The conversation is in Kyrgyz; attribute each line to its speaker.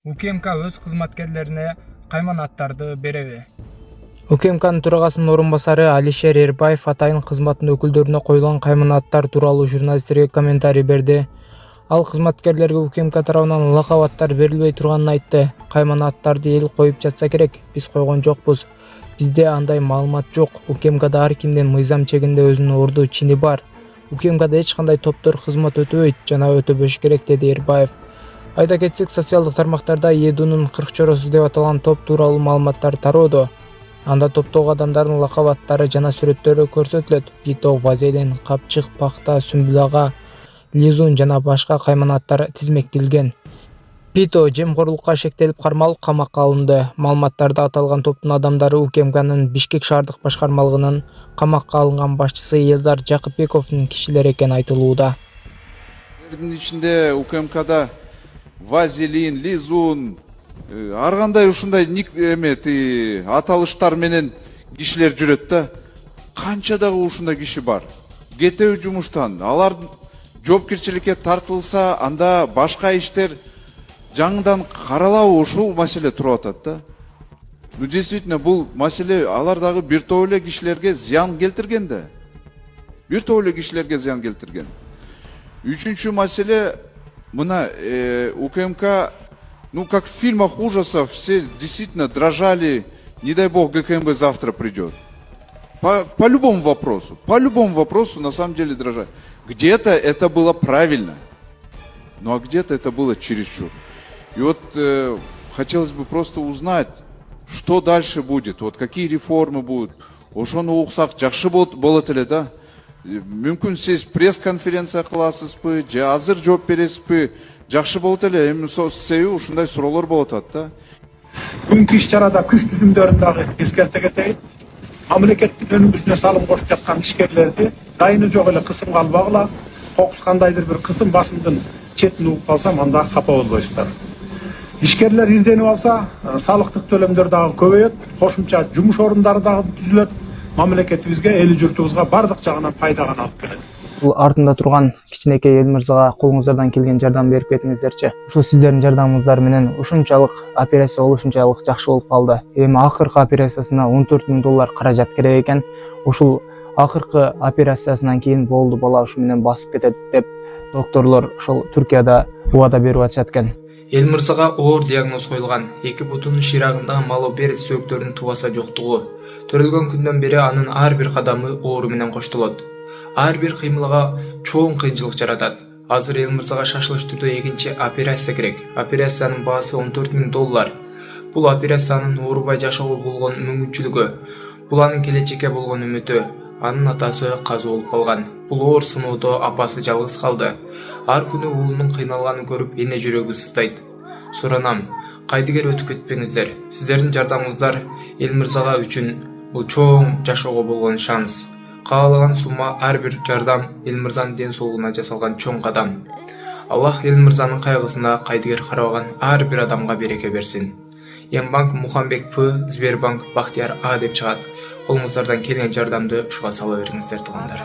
Speaker 1: УКМК өз кызматкерлерине кайманаттарды береби?
Speaker 2: УКМКнын төрагасынын орун басары Алишер Эрбаев атайын кызматтын өкүлдөрүнө коюлган кайманаттар тууралуу журналисттерге комментарий берди. Ал кызматкерлерге УКМК тарабынан лакабаттар берилбей турганын айтты. Кайманаттарды эл коюп жатса керек, биз койгон жокпуз. Бизде андай маалымат жок. УКМКда ар кимдин мыйзам чегинде өзүнүн орду чини бар. УКМКда эч кандай топтор кызмат өтөбөйт жана өтөбөш керек, деди Эрбаев. Айта кетсек, социалдык тармактарда ЕДУнун 40 чоросу деп аталган топ тууралуу маалыматтар тароодо. Анда топтогу адамдардын лакабаттары жана сүрөттөрү көрсөтүлөт. Пито, Вазелин, Капчык, Пакта, Сүмбүл ага, Лизун жана башка кайманаттар тизмектелген. Пито жемкорлукка шектелип кармалып камакка алынды. Маалыматтарда аталган топтун адамдары УКМКнын Бишкек шаардык башкармалыгынын камакка алынган башчысы Элдар Жакыпбековдун кишилери экени айтылууда.
Speaker 3: Ичинде УКМКда Вазелин, Лизун, ар кандай ушундай аталыштар менен кишилер жүрөт да. Канча дагы ушундай киши бар. Кетеби жумуштан, алар жоопкерчиликке тартылса, анда башка иштер жаңыдан каралабы, ушул маселе туруп атат да. Действительно, бул маселе алар дагы бир топ эле кишилерге зыян келтирген да. Бир топ эле кишилерге зыян келтирген. Үчүнчү маселе, мына УКМК, как в фильмах ужасов, все действительно дрожали, не дай бог ГКМБ завтра придет. По любому вопросу на самом деле дрожали. Где-то это было правильно, ну а где-то это было чересчур. И вот хотелось бы просто узнать, что дальше будет, вот какие реформы будут. Ошону уксак жакшы болот эле да. Мүмкүн сиз пресс-конференция кыласызбы, же азыр жооп бересизби? Жакшы болот эле. Эми себеби ушундай суроолор болуп атат да.
Speaker 4: Бүгүнкү иш-чарада күч түзүмдөрүн дагы эскерте кетейин. Мамлекеттин өнүгүүсүнө салым кошуп жаткан ишкерлерди дайыны жок эле кысымга албагыла. Кокус кандайдыр бир кысым басымдын четин угуп калсам, анда капа болбойсуздар. Ишкерлер ирденип алса, салыктык төлөмдөр дагы көбөйөт, кошумча жумуш орундары дагы түзүлөт. Мамлекетибизге, эл журтубузга бардык жагынан пайда гана алып келет.
Speaker 2: Бул артында турган кичинекей эл мырзага колуңуздардан келген жардам берип кетиңиздерчи. Ушул сиздердин жардамыңыздар менен ушунчалык операция ушунчалык жакшы болуп калды. Эми акыркы операциясына $14,000 каражат керек экен. Ушул акыркы операциясынан кийин болду, бала ушу менен басып кетет деп докторлор ошол Түркияда убада берип атышат экен.
Speaker 1: Эл мырзага оор диагноз коюлган. Эки бутунун ширагындагы малобер сөөктөрүнүн тубаса жоктугу. Төрөлгөн күндөн бери анын ар бир кадамы оору менен коштолот. Ар бир кыймылга чоң кыйынчылык жаратат. Азыр эл мырзага шашылыш түрдө экинчи операция керек. Операциянын баасы $14,000. Бул операциянын оорубай жашоого болгон мүмкүнчүлүгү, бул анын келечекке болгон үмүтү. Анын атасы каза болуп калган. Бул оор сыноодо апасы жалгыз калды. Ар күнү уулунун кыйналганын көрүп эне жүрөгү сыздайт. Суранам, кайдыгер өтүп кетпеңиздер. Сиздердин жардамыңыздар эл мырзага үчүн бул чоң жашоого болгон шанс. Каалаган сумма ар бир жардам эл мырзанын ден соолугуна жасалган чоң кадам. Аллах эл мырзанын кайгысына кайдыгер карабаган ар бир адамга береке берсин. Ембанк Мухамбек П, Сбербанк Бахтияр А деп чыгат. Колуңуздардан келген жардамды ушуга сала бериңиздер, туугандар.